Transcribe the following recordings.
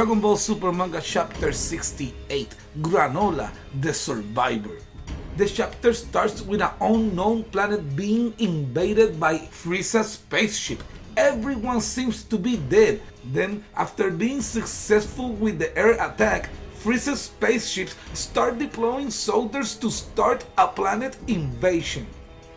Dragon Ball Super Manga Chapter 68, Granolah, the Survivor. The chapter starts with an unknown planet being invaded by Frieza's spaceship. Everyone seems to be dead. Then, after being successful with the air attack, Frieza's spaceships start deploying soldiers to start a planet invasion.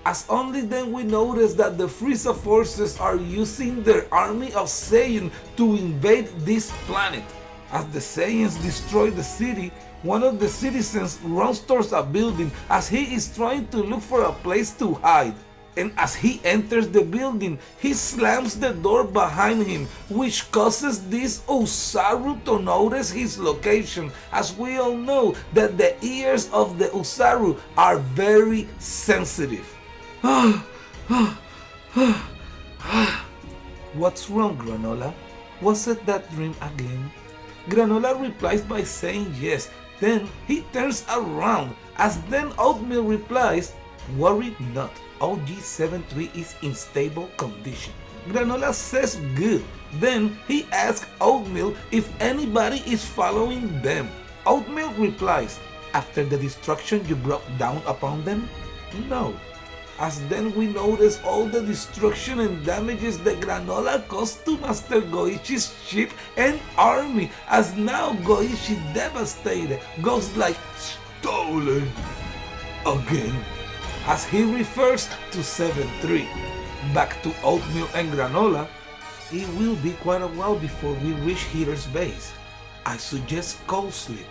As only then we notice that the Frieza forces are using their army of Saiyans to invade this planet. As the Saiyans destroy the city, one of the citizens runs towards a building as he is trying to look for a place to hide. And as he enters the building, he slams the door behind him, which causes this Osaru to notice his location, as we all know that the ears of the Osaru are very sensitive. What's wrong, Granolah? Was it that dream again? Granolah replies by saying yes. Then he turns around, as then Oatmeal replies, "Worry not, OG-73 is in stable condition." Granolah says good. Then he asks Oatmeal if anybody is following them. Oatmeal replies, "After the destruction you brought down upon them? No." As then we notice all the destruction and damages that Granolah caused to Master Goichi's ship and army, as now Goichi, devastated, goes like "stolen" again, as he refers to 7-3. Back to Oatmeal and Granolah. It will be quite a while before we reach Hitler's base. I suggest cold sleep.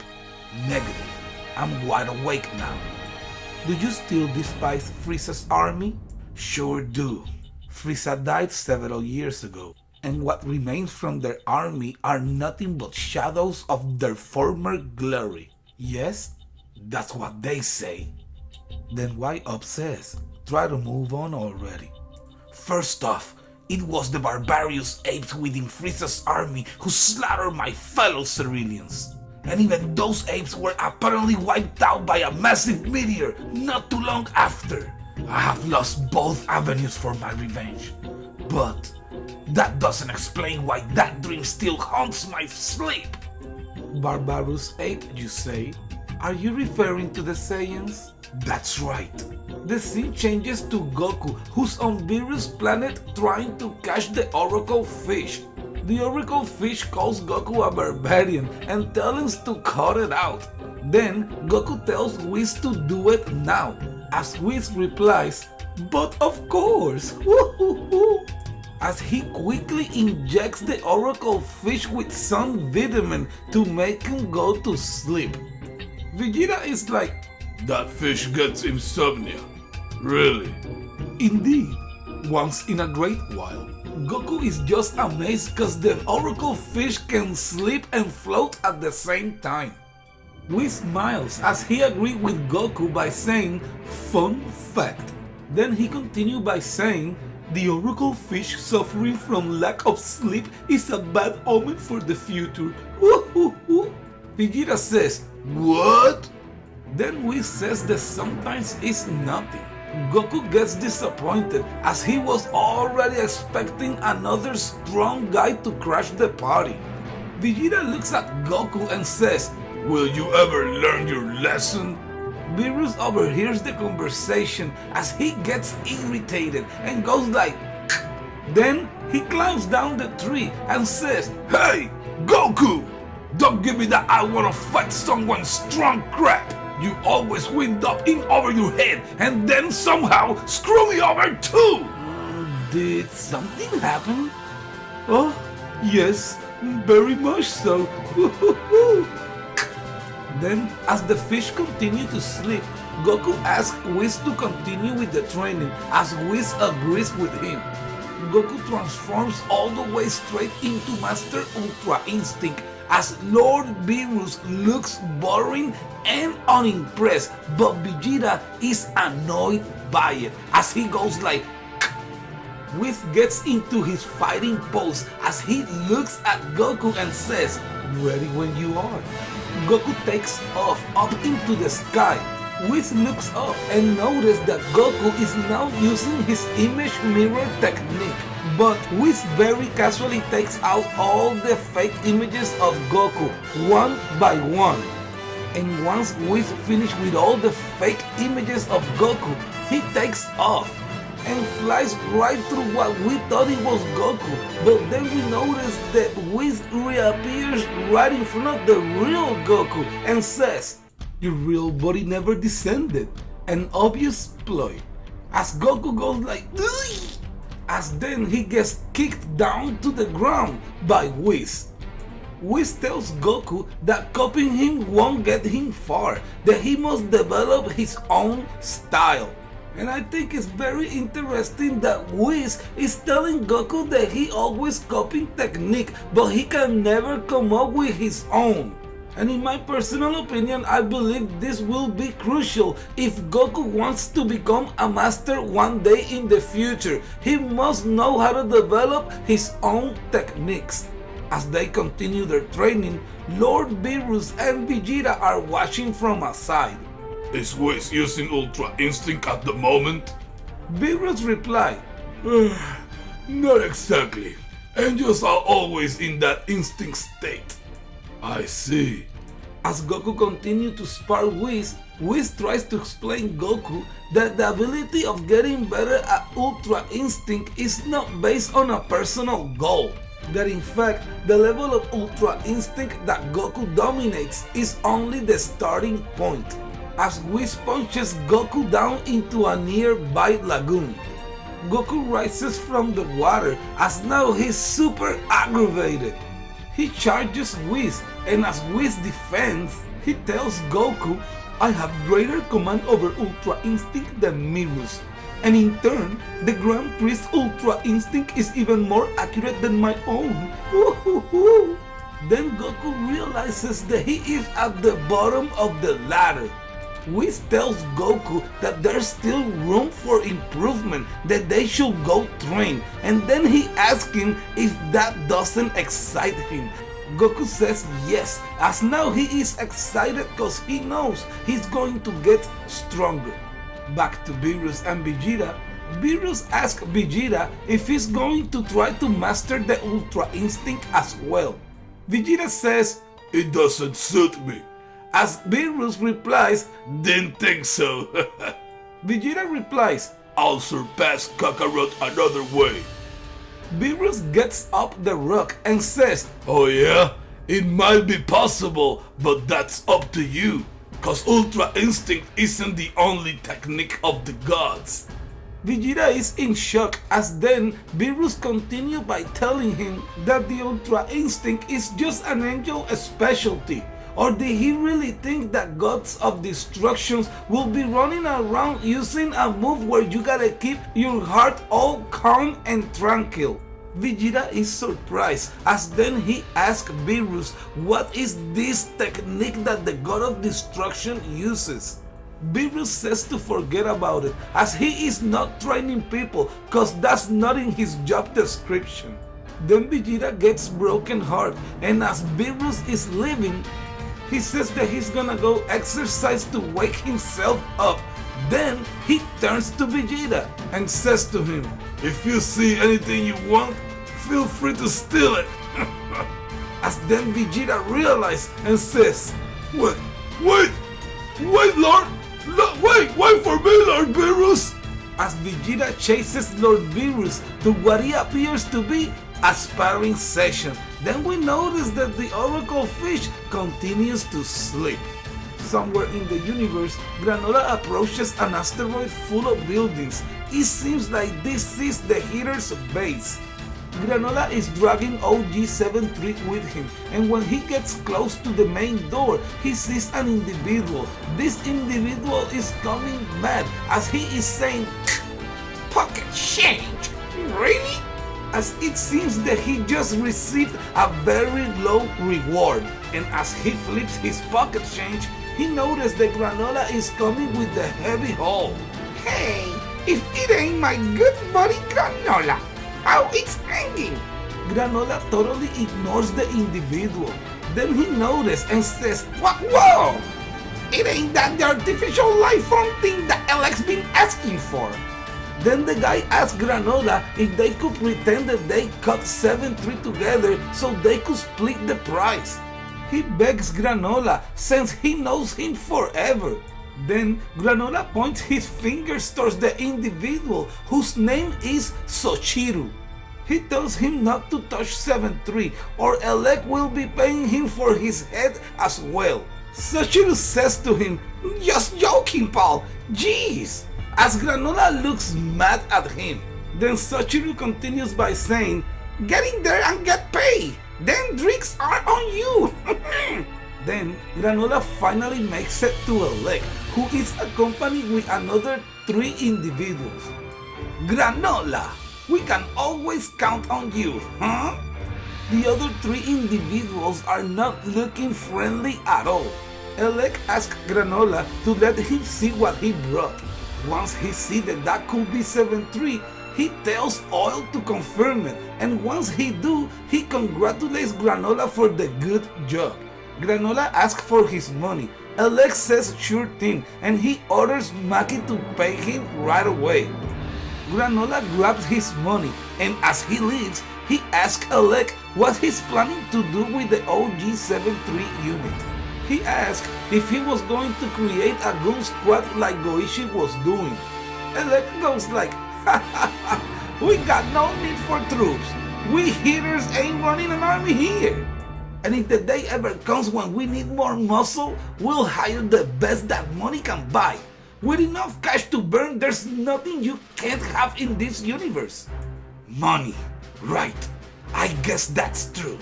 Negative. I'm wide awake now. Do you still despise Frieza's army? Sure do. Frieza died several years ago, and what remains from their army are nothing but shadows of their former glory. Yes? That's what they say. Then why obsess? Try to move on already. First off, it was the barbarous apes within Frieza's army who slaughtered my fellow Ceruleans. And even those apes were apparently wiped out by a massive meteor not too long after. I have lost both avenues for my revenge. But that doesn't explain why that dream still haunts my sleep. Barbarous ape, you say? Are you referring to the Saiyans? That's right. The scene changes to Goku, who's on Beerus' planet trying to catch the Oracle Fish. The Oracle Fish calls Goku a barbarian and tells him to cut it out. Then Goku tells Whis to do it now, as Whis replies, "But of course!" As he quickly injects the Oracle Fish with some vitamin to make him go to sleep. Vegeta is like, "That fish gets insomnia. Really?" Indeed, once in a great while. Goku is just amazed cause the Oracle Fish can sleep and float at the same time. Whis smiles as he agrees with Goku by saying, "Fun fact." Then he continues by saying, "The Oracle Fish suffering from lack of sleep is a bad omen for the future." Vegeta says, "What?" Then Whis says that sometimes it's nothing. Goku gets disappointed as he was already expecting another strong guy to crash the party. Vegeta looks at Goku and says, "Will you ever learn your lesson?" Beerus overhears the conversation as he gets irritated and goes like Then he climbs down the tree and says, "Hey, Goku! Don't give me that I wanna fight someone strong crap! You always wind up in over your head and then somehow screw me over too!" Did something happen? Oh, yes, very much so. Then, as the fish continue to sleep, Goku asks Whis to continue with the training as Whis agrees with him. Goku transforms all the way straight into Master Ultra Instinct as Lord Beerus looks boring and unimpressed, but Vegeta is annoyed by it as he goes like Whis gets into his fighting pose as he looks at Goku and says, "Ready when you are." Goku takes off up into the sky Whis looks up and notices that Goku is now using his image mirror technique. But Whis very casually takes out all the fake images of Goku one by one. And once Whis finishes with all the fake images of Goku, he takes off and flies right through what we thought it was Goku. But then we notice that Whis reappears right in front of the real Goku and says, "Your real body never descended." An obvious ploy. As Goku goes like, "Ugh!" As then he gets kicked down to the ground by Whis. Whis tells Goku that copying him won't get him far, that he must develop his own style. And I think it's very interesting that Whis is telling Goku that he always copying technique, but he can never come up with his own. And in my personal opinion, I believe this will be crucial if Goku wants to become a master one day in the future. He must know how to develop his own techniques. As they continue their training, Lord Beerus and Vegeta are watching from aside. Is Whis using Ultra Instinct at the moment? Beerus replied, Not exactly. Angels are always in that instinct state. I see. As Goku continues to spar Whis, Whis tries to explain Goku that the ability of getting better at Ultra Instinct is not based on a personal goal. That in fact, the level of Ultra Instinct that Goku dominates is only the starting point. As Whis punches Goku down into a nearby lagoon. Goku rises from the water as now he's super aggravated. He charges Whis, and as Whis defends, he tells Goku, "I have greater command over Ultra Instinct than Mirus. And in turn, the Grand Priest Ultra Instinct is even more accurate than my own." Then Goku realizes that he is at the bottom of the ladder. Whis tells Goku that there's still room for improvement, that they should go train, and then he asks him if that doesn't excite him. Goku says yes, as now he is excited because he knows he's going to get stronger. Back to Beerus and Vegeta. Beerus asks Vegeta if he's going to try to master the Ultra Instinct as well. Vegeta says, "It doesn't suit me." As Beerus replies, "Didn't think so." Vegeta replies, "I'll surpass Kakarot another way." Beerus gets up the rock and says, "Oh yeah? It might be possible, but that's up to you. Cause Ultra Instinct isn't the only technique of the gods." Vegeta is in shock as then Beerus continues by telling him that the Ultra Instinct is just an angel specialty. Or did he really think that gods of destructions will be running around using a move where you gotta keep your heart all calm and tranquil? Vegeta is surprised as then he asks Beerus what is this technique that the god of destruction uses. Beerus says to forget about it as he is not training people cause that's not in his job description. Then Vegeta gets broken heart and as Beerus is leaving, he says that he's gonna go exercise to wake himself up. Then he turns to Vegeta and says to him, "If you see anything you want, feel free to steal it." As then Vegeta realizes and says, Wait, Lord! Wait for me, Lord Beerus! As Vegeta chases Lord Beerus to what he appears to be a sparring session. Then we notice that the Oracle Fish continues to sleep. Somewhere in the universe, Granolah approaches an asteroid full of buildings. It seems like this is the Hitter's base. Granolah is dragging OG-73 with him, and when he gets close to the main door, he sees an individual. This individual is coming mad as he is saying, "Pocket change? Really?" As it seems that he just received a very low reward, and as he flips his pocket change, he noticed that Granolah is coming with the heavy haul. "Hey, if it ain't my good buddy Granolah, how it's hanging?" Granolah totally ignores the individual. Then he notices and says, "Whoa! it ain't that the artificial life form thing that Alec's been asking for. Then the guy asked Granolah if they could pretend that they cut 7-3 together so they could split the prize. He begs Granolah since he knows him forever. Then Granolah points his fingers towards the individual whose name is Sochiru. He tells him not to touch 7-3 or Alec will be paying him for his head as well. Sochiru says to him, "Just joking, Paul. Jeez." as Granolah looks mad at him. Then Sochiru continues by saying, "Get in there and get paid. Then drinks are on you." Then Granolah finally makes it to Alec, who is accompanied with another 3 individuals. "Granolah, we can always count on you, huh?" The other 3 individuals are not looking friendly at all. Alec asks Granolah to let him see what he brought. Once he sees that could be 7-3, he tells Oil to confirm it, and once he do, he congratulates Granolah for the good job. Granolah asks for his money. Alec says sure thing, and he orders Maki to pay him right away. Granolah grabs his money, and as he leaves, he asks Alec what he's planning to do with the OG 7-3 unit. He asked if he was going to create a goon squad like Goichi was doing. Alec goes like, "Ha ha ha, we got no need for troops. We hitters ain't running an army here. And if the day ever comes when we need more muscle, we'll hire the best that money can buy. With enough cash to burn, there's nothing you can't have in this universe." Money, right. I guess that's true.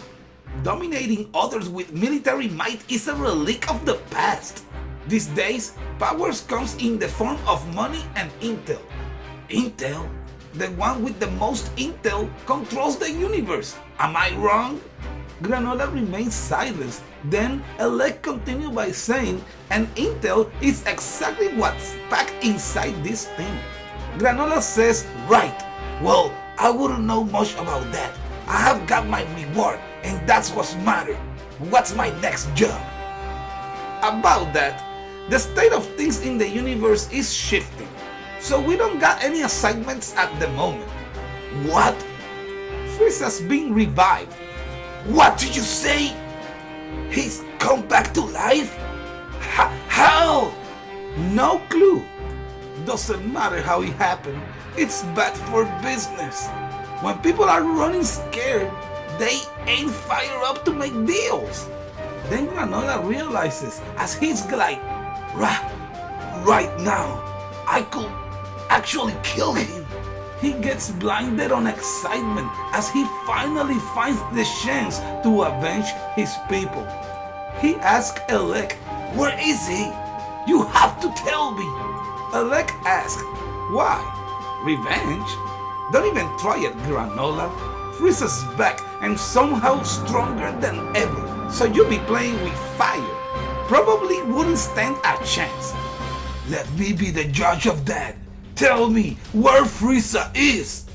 Dominating others with military might is a relic of the past. These days, powers comes in the form of money and intel. Intel? The one with the most intel controls the universe. Am I wrong? Granolah remains silent. Then Alec continues by saying, "And intel is exactly what's packed inside this thing." Granolah says, "Right. Well, I wouldn't know much about that. I have got my reward, and that's what's matter. What's my next job?" About that, the state of things in the universe is shifting, so we don't got any assignments at the moment. What? Frieza's been revived. What did you say? He's come back to life? How? No clue. Doesn't matter how it happened, it's bad for business. When people are running scared, they ain't fired up to make deals. Then Granolah realizes as he's like, right now, I could actually kill him. He gets blinded on excitement as he finally finds the chance to avenge his people. He asks Alec, "Where is he? You have to tell me." Alec asks, "Why? Revenge? Don't even try it, Granolah. Frieza's back and somehow stronger than ever, so you'll be playing with fire. Probably wouldn't stand a chance. Let me be the judge of that. Tell me where Frieza is."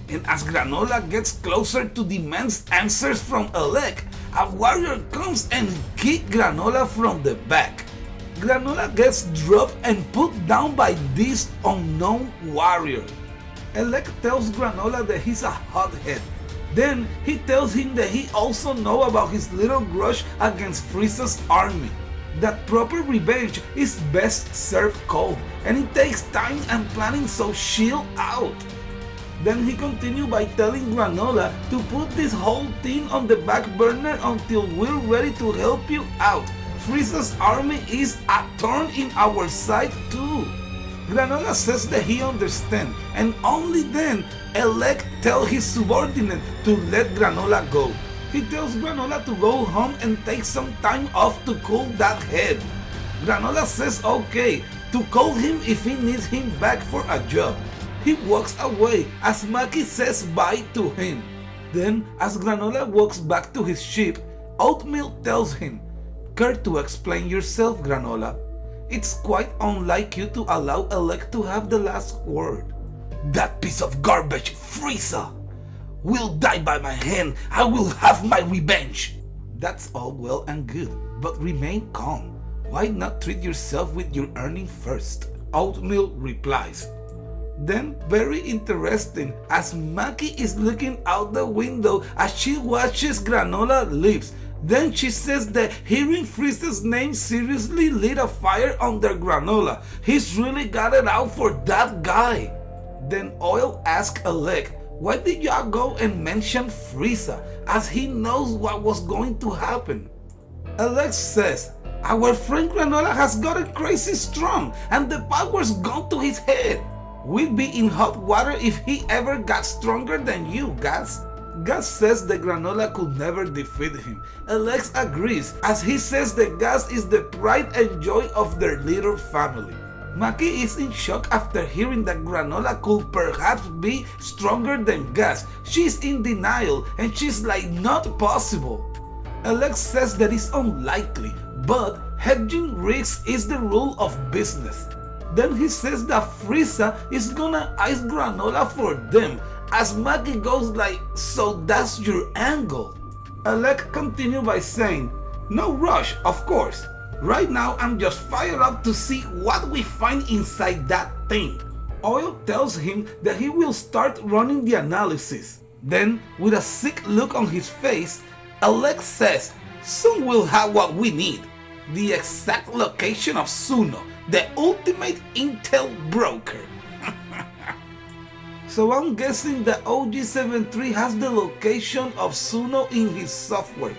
And as Granolah gets closer to demand answers from Alec, a warrior comes and kicks Granolah from the back. Granolah gets dropped and put down by this unknown warrior. Alec tells Granolah that he's a hothead. Then he tells him that he also knows about his little grudge against Frieza's army. That proper revenge is best served cold, and it takes time and planning, so chill out. Then he continues by telling Granolah to put this whole thing on the back burner until we're ready to help you out. Frieza's army is a thorn in our side too. Granolah says that he understands, and only then Alec tells his subordinate to let Granolah go. He tells Granolah to go home and take some time off to cool that head. Granolah says okay, to call him if he needs him back for a job. He walks away as Maki says bye to him. Then, as Granolah walks back to his ship, Oatmeal tells him, "Care to explain yourself, Granolah? It's quite unlike you to allow Alec to have the last word." "That piece of garbage, Frieza, will die by my hand. I will have my revenge." That's all well and good, but remain calm. Why not treat yourself with your earning first? Oatmeal replies. Then, very interesting, as Maki is looking out the window as she watches Granolah leaves. Then she says that hearing Frieza's name seriously lit a fire under Granolah. He's really got it out for that guy. Then Oil asks Alec, why did y'all go and mention Frieza, as he knows what was going to happen? Alec says, our friend Granolah has gotten crazy strong and the power's gone to his head. We'd be in hot water if he ever got stronger than you, Gas. Gas says that Granolah could never defeat him. Alex agrees, as he says that Gas is the pride and joy of their little family. Maki is in shock after hearing that Granolah could perhaps be stronger than Gas. She's in denial and she's like, not possible. Alex says that it's unlikely, but hedging risks is the rule of business. Then he says that Frieza is gonna ice Granolah for them, as Maki goes like, so that's your angle. Alec continues by saying, no rush, of course. Right now I'm just fired up to see what we find inside that thing. Oil tells him that he will start running the analysis. Then, with a sick look on his face, Alec says, soon we'll have what we need. The exact location of Suno, the ultimate intel broker. So I'm guessing that OG73 has the location of Suno in his software.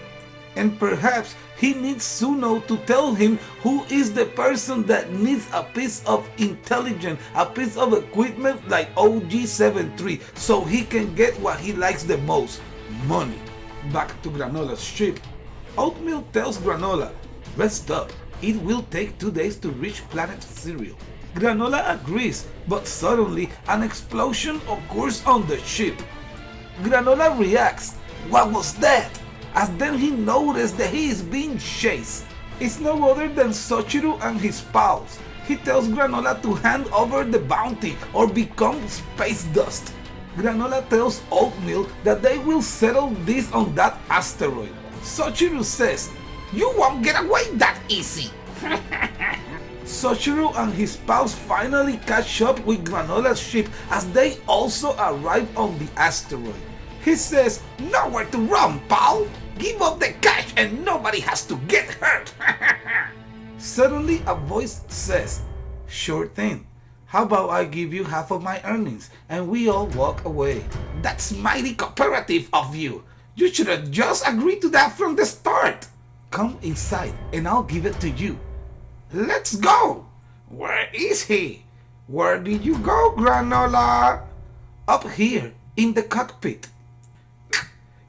And perhaps he needs Suno to tell him who is the person that needs a piece of intelligence, a piece of equipment like OG73, so he can get what he likes the most, money. Back to Granolah's ship. Oatmeal tells Granolah, rest up, it will take 2 days to reach planet Cereal. Granolah agrees, but suddenly an explosion occurs on the ship. Granolah reacts, what was that? As then he noticed that he is being chased. It's no other than Sochiru and his pals. He tells Granolah to hand over the bounty or become space dust. Granolah tells Oatmeal that they will settle this on that asteroid. Sochiru says, you won't get away that easy. Sochiru and his pals finally catch up with Granolah's ship as they also arrive on the asteroid. He says, nowhere to run, pal. Give up the cash and nobody has to get hurt. Suddenly a voice says, sure thing. How about I give you half of my earnings and we all walk away? That's mighty cooperative of you. You should have just agreed to that from the start. Come inside and I'll give it to you. Let's go. Where is he? Where did you go, Granolah? Up here in the cockpit.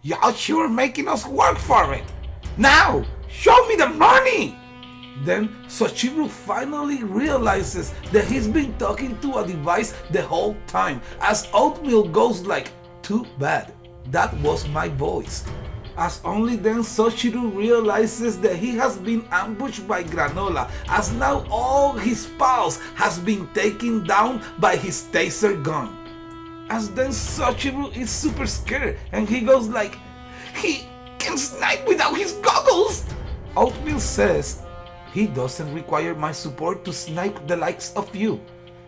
Y'all sure making us work for it. Now, show me the money. Then Sochiru finally realizes that he's been talking to a device the whole time, as Oatmeal goes like, too bad, that was my voice. As only then Sochiru realizes that he has been ambushed by Granolah, as now all his pals has been taken down by his taser gun. As then Sochiru is super scared and he goes like, he can snipe without his goggles. Oatmeal says, he doesn't require my support to snipe the likes of you.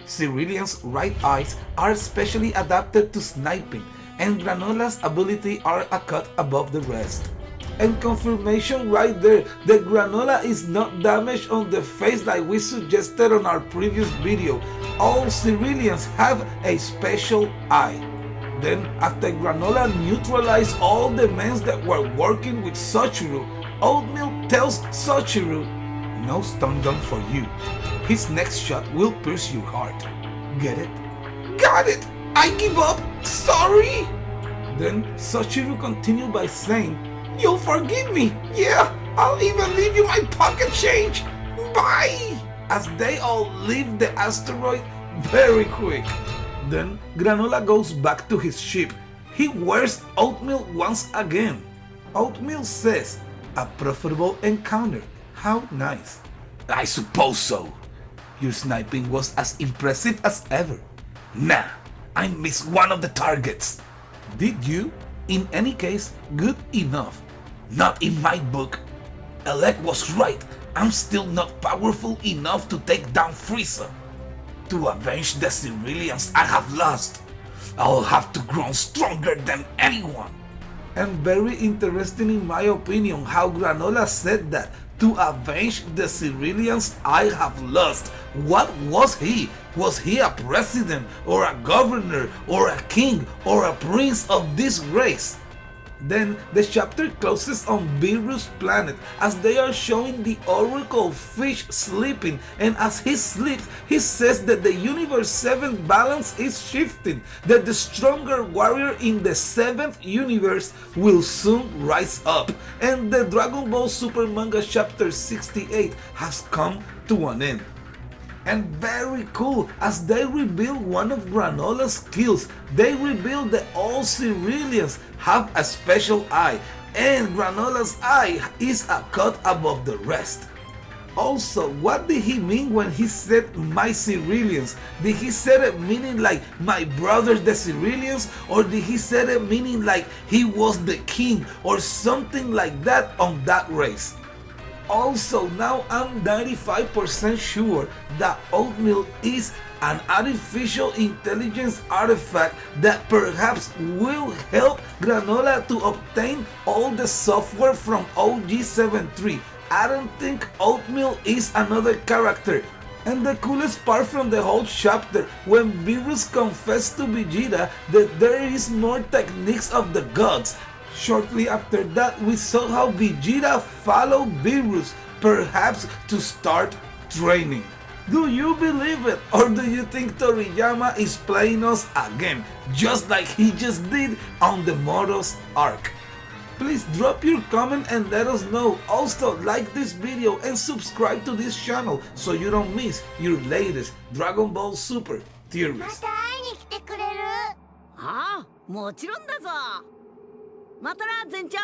Cerulean's right eyes are specially adapted to sniping, and Granolah's ability are a cut above the rest. And confirmation right there that Granolah is not damaged on the face like we suggested on our previous video. All Ceruleans have a special eye. Then after Granolah neutralized all the men that were working with Sochiru, Oatmeal tells Sochiru, no stun gun for you. His next shot will pierce your heart. Get it? Got it! I give up! Sorry! Then Sochiru continued by saying, you'll forgive me! Yeah, I'll even leave you my pocket change! Bye! As they all leave the asteroid very quick. Then Granolah goes back to his ship. He wears Oatmeal once again. Oatmeal says, a profitable encounter. How nice. I suppose so. Your sniping was as impressive as ever. Nah, I missed one of the targets. Did you? In any case, good enough. Not in my book. Alec was right. I'm still not powerful enough to take down Frieza. To avenge the Cerealians I have lost, I'll have to grow stronger than anyone. And very interesting in my opinion how Granolah said that. To avenge the Cerealians I have lost. What was he? Was he a president or a governor or a king or a prince of this race? Then the chapter closes on Beerus' planet as they are showing the Oracle fish sleeping, and as he sleeps he says that the Universe 7 balance is shifting, that the stronger warrior in the 7th universe will soon rise up, and the Dragon Ball Super Manga chapter 68 has come to an end. And very cool, as they reveal one of Granolah's skills, they reveal that all Cerealians have a special eye, and Granolah's eye is a cut above the rest. Also, what did he mean when he said my Cerealians? Did he say it meaning like my brothers the Cerealians, or did he say it meaning like he was the king or something like that on that race? Also, now I'm 95% sure that oatmeal is an artificial intelligence artifact that perhaps will help Granolah to obtain all the software from OG73. I don't think oatmeal is another character. And the coolest part from the whole chapter, when Beerus confessed to Vegeta that there is more techniques of the gods. Shortly after that, we saw how Vegeta followed Beerus, perhaps to start training. Do you believe it, or do you think Toriyama is playing us again, just like he just did on the Moros arc? Please drop your comment and let us know. Also, like this video and subscribe to this channel so you don't miss your latest Dragon Ball Super theories. また会いに来てくれる？ああ、もちろんだぞ。またな、全長。